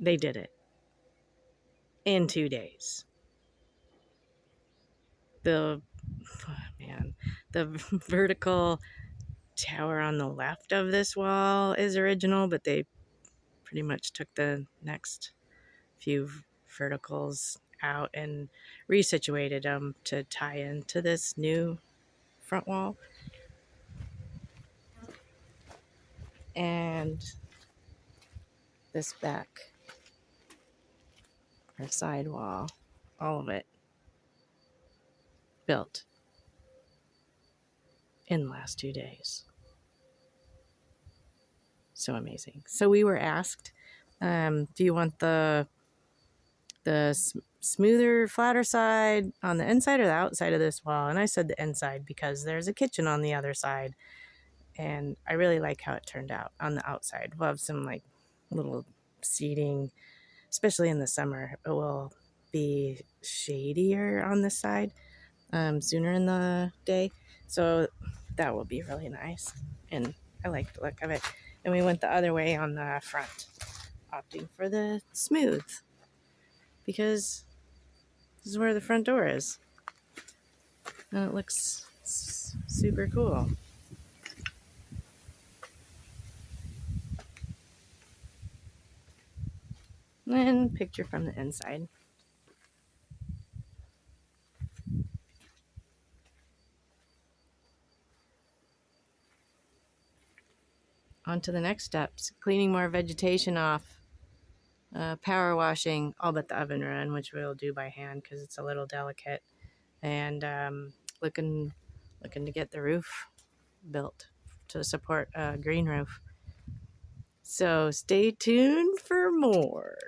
They did it in 2 days. The man, the vertical tower on the left of this wall is original, but they pretty much took the next few verticals out and resituated them to tie into this new front wall. And this back or side wall, all of it built in the last 2 days. So amazing. So we were asked, do you want the smoother, flatter side on the inside or the outside of this wall? And I said the inside because there's a kitchen on the other side. And I really like how it turned out on the outside. We'll have some like little seating, especially in the summer. It will be shadier on this side sooner in the day. So that will be really nice. And I like the look of it. And we went the other way on the front, opting for the smooth because this is where the front door is. And it looks super cool. And picture from the inside. On to the next steps, cleaning more vegetation off, power washing, all but the oven run, which we'll do by hand because it's a little delicate, and looking to get the roof built to support a green roof. So stay tuned for more.